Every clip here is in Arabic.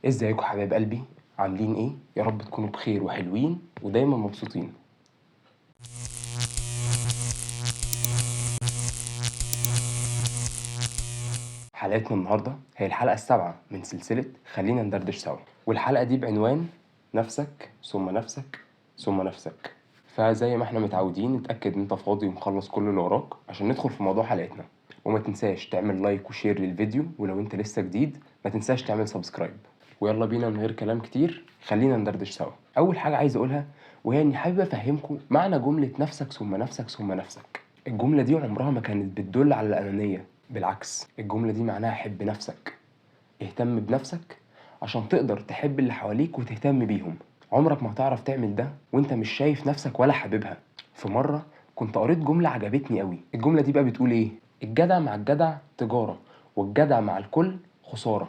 ازيكم حبايب قلبي؟ عاملين ايه؟ يا رب تكونوا بخير وحلوين ودايما مبسوطين. حلقتنا النهارده هي الحلقه السابعه من سلسله خلينا ندردش سوا، والحلقه دي بعنوان نفسك ثم نفسك ثم نفسك. فزي ما احنا متعودين اتاكد ان انت فاضي ومخلص كل اللي وراك عشان ندخل في موضوع حلقتنا، وما تنساش تعمل لايك وشير للفيديو، ولو انت لسه جديد ما تنساش تعمل سبسكرايب. ويلا بينا من غير كلام كتير خلينا ندردش سوا. اول حاجه عايز اقولها وهي اني حابب افهمكم معنى جمله نفسك ثم نفسك ثم نفسك. الجمله دي عمرها ما كانت بتدل على الانانيه، بالعكس الجمله دي معناها حب نفسك، اهتم بنفسك عشان تقدر تحب اللي حواليك وتهتم بيهم. عمرك ما هتعرف تعمل ده وانت مش شايف نفسك ولا حاببها. في مرة كنت قريت جملة عجبتني قوي. الجملة دي بقى بتقول ايه؟ الجدع مع الجدع تجارة، والجدع مع الكل خسارة.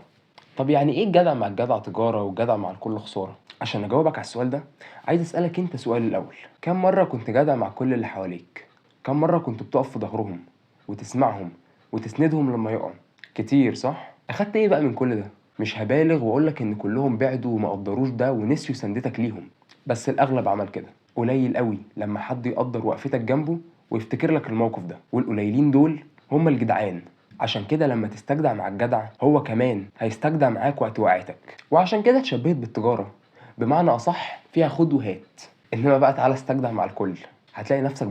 طب يعني ايه الجدع مع الجدع تجارة والجدع مع الكل خسارة؟ عشان اجاوبك على السؤال ده عايز اسألك انت سؤال الاول. كم مرة كنت جدع مع كل اللي حواليك؟ كم مرة كنت بتقف في ظهرهم وتسمعهم وتسندهم لما يقعوا؟ كتير صح؟ اخدت ايه بقى من كل ده؟ مش هبالغ واقولك ان كلهم بعدوا وما قدروش ده ونسيوا سندتك ليهم، بس الاغلب عمل كده. قليل قوي لما حد يقدر وقفتك جنبه ويفتكر لك الموقف ده، والقليلين دول هم الجدعان. عشان كده لما تستجدع مع الجدع هو كمان هيستجدع معاك وقت وقعتك. وعشان كده اتشبهت بالتجارة، بمعنى اصح فيها خد وهات. انما بقى تعالى استجدع مع الكل، هتلاقي نفسك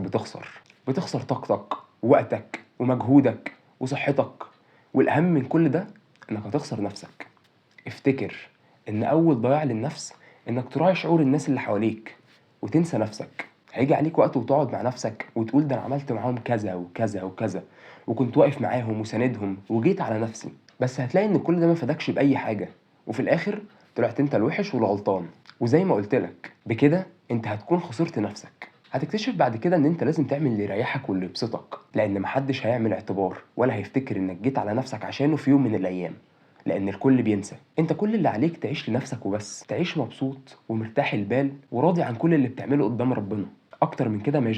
بتخسر طاقتك ووقتك ومجهودك وصحتك، والاهم من كل ده انك هتخسر نفسك. افتكر ان اول ضياع للنفس انك تراعي شعور الناس اللي حواليك وتنسى نفسك. هيجي عليك وقت وتقعد مع نفسك وتقول ده انا عملت معاهم كذا وكذا وكذا، وكنت واقف معاهم وساندهم وجيت على نفسي، بس هتلاقي ان كل ده ما فادكش باي حاجه، وفي الاخر طلعت انت الوحش والغلطان. وزي ما قلت لك بكده انت هتكون خسرت نفسك. هتكتشف بعد كده ان انت لازم تعمل اللي يريحك واللي يبسطك، لان محدش هيعمل اعتبار ولا هيفتكر انك جيت على نفسك عشانه في يوم من الايام. لان الكل بينسى. انت كل اللي عليك تعيش لنفسك وبس، تعيش مبسوط ومرتاح البال وراضي عن كل اللي بتعمله قدام ربنا. اكتر من كده ما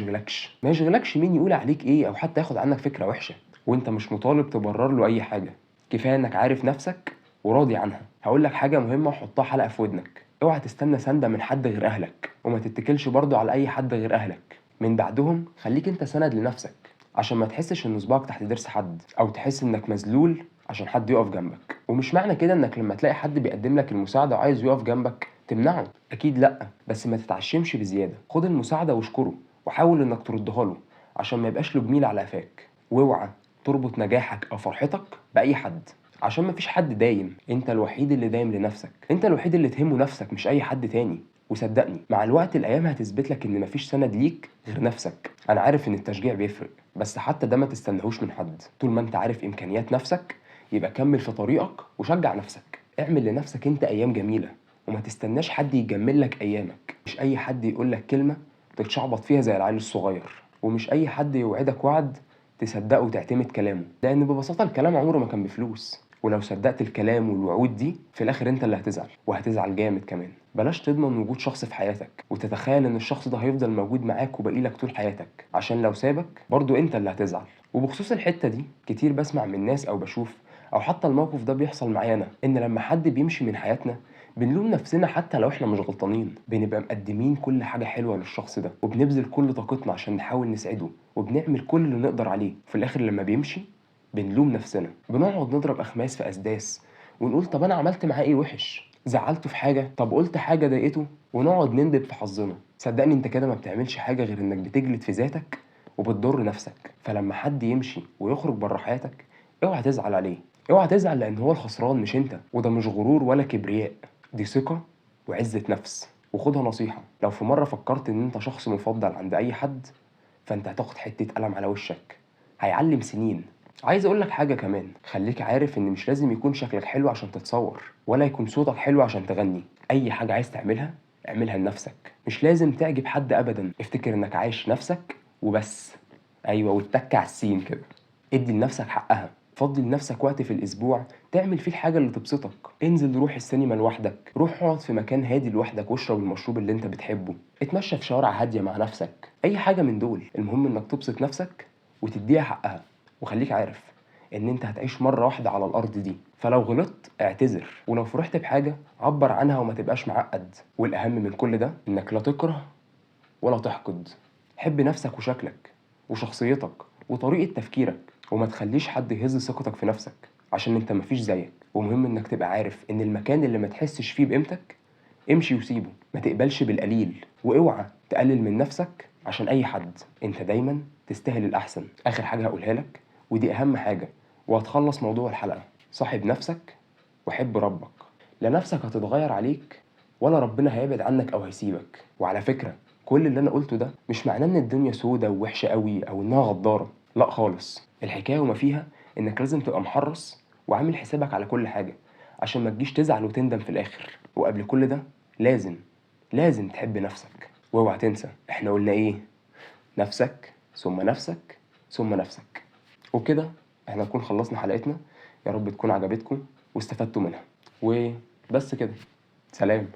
يشغلكش مين يقول عليك ايه او حتى ياخد عنك فكرة وحشة، وانت مش مطالب تبرر له اي حاجة. كفاية انك عارف نفسك وراضي عنها. هقول لك حاجة مهمة وحطها حلقة في ودنك: اوعى تستنى سندة من حد غير اهلك، وما تتكلش برضه على اي حد غير اهلك. من بعدهم خليك انت سند لنفسك، عشان ما تحسش ان صباعك تحت ضرس حد او تحس انك مذلول عشان حد يقف جنبك. ومش معنى كده انك لما تلاقي حد بيقدم لك المساعدة وعايز يقف جنبك تمنعه، اكيد لا، بس ما تتعشمش بزيادة. خد المساعدة واشكره وحاول انك تردها له عشان ما يبقاش له جميل على قفاك. واوعى تربط نجاحك او فرحتك باي حد، عشان ما فيش حد دايم. انت الوحيد اللي دايم لنفسك، انت الوحيد اللي تهمه نفسك مش اي حد تاني. وصدقني مع الوقت الايام هتثبت لك ان مفيش سند ليك غير نفسك. انا عارف ان التشجيع بيفرق، بس حتى ده ما تستناهوش من حد. طول ما انت عارف امكانيات نفسك يبقى كمل في طريقك وشجع نفسك. اعمل لنفسك انت ايام جميلة، وما تستناش حد يجمل لك ايامك. مش اي حد يقول لك كلمة تتشعبط فيها زي العيل الصغير، ومش اي حد يوعدك وعد تصدقه وتعتمد كلامه، لان ببساطة الكلام عمره ما كان بفلوس. ولو صدقت الكلام والوعود دي في الاخر انت اللي هتزعل، وهتزعل جامد كمان. بلاش تضمن وجود شخص في حياتك وتتخيل ان الشخص ده هيفضل موجود معاك وباقي لك طول حياتك، عشان لو سابك برضو انت اللي هتزعل. وبخصوص الحتة دي كتير بسمع من ناس او بشوف او حتى الموقف ده بيحصل معايا انا، ان لما حد بيمشي من حياتنا بنلوم نفسنا حتى لو احنا مش غلطانين. بنبقى مقدمين كل حاجة حلوة للشخص ده وبنبذل كل طاقتنا عشان نحاول نسعده وبنعمل كل اللي نقدر عليه. في الاخر لما بيمشي بنلوم نفسنا، بنقعد نضرب اخماس في اسداس ونقول طب انا عملت معاه ايه وحش؟ زعلته في حاجة؟ طب قلت حاجة ضايقته؟ ونقعد نندب في حظنا. صدقني انت كده ما بتعملش حاجة غير انك بتجلد في ذاتك وبتضر نفسك. فلما حد يمشي ويخرج بره حياتك اوعى تزعل عليه، اوعى تزعل، لان هو الخسران مش انت. وده مش غرور ولا كبرياء، دي ثقة وعزة نفس. وخدها نصيحة: لو في مرة فكرت ان انت شخص مفضل عند اي حد فانت هتاخد حتة قلم على وشك هيعلم سنين. عايز اقولك حاجة كمان: خليك عارف ان مش لازم يكون شكلك حلو عشان تتصور، ولا يكون صوتك حلو عشان تغني. اي حاجة عايز تعملها اعملها لنفسك، مش لازم تعجب حد ابدا. افتكر انك عايش نفسك وبس. ايوه، واتك على السين كده. ادي لنفسك حقها. فضي لنفسك وقت في الاسبوع تعمل فيه الحاجة اللي تبسطك. انزل روح السينما لوحدك، روح اقعد في مكان هادي لوحدك واشرب المشروب اللي انت بتحبه، اتمشى في شوارع هادية مع نفسك. اي حاجة من دول، المهم انك تبسط نفسك وتديها حقها. وخليك عارف إن أنت هتعيش مرة واحدة على الأرض دي، فلو غلطت اعتذر، ولو فرحت بحاجة عبر عنها وما تبقاش معقد. والأهم من كل ده إنك لا تكره ولا تحقد. حب نفسك وشكلك وشخصيتك وطريقة تفكيرك، وما تخليش حد يهز ثقتك في نفسك عشان انت مفيش زيك. ومهم انك تبقى عارف ان المكان اللي ما تحسش فيه بقيمتك امشي وسيبه. ما تقبلش بالقليل، واوعى تقلل من نفسك عشان اي حد. انت دايما تستاهل الاحسن. اخر حاجة هقولها لك، ودي اهم حاجة وهتخلص موضوع الحلقة: صاحب نفسك وحب ربك. لا نفسك هتتغير عليك ولا ربنا هيبعد عنك او هيسيبك. وعلى فكرة، كل اللي انا قلته ده مش معناه ان الدنيا سودة ووحشة قوي او انها غدارة، لا خالص. الحكاية وما فيها انك لازم تبقى محرص وعامل حسابك على كل حاجة عشان ما تجيش تزعل وتندم في الاخر. وقبل كل ده لازم تحب نفسك. واوعى تنسى احنا قلنا ايه: نفسك ثم نفسك ثم نفسك. وكده احنا نكون خلصنا حلقتنا. يا رب تكون عجبتكم واستفدتوا منها. وبس كده، سلام.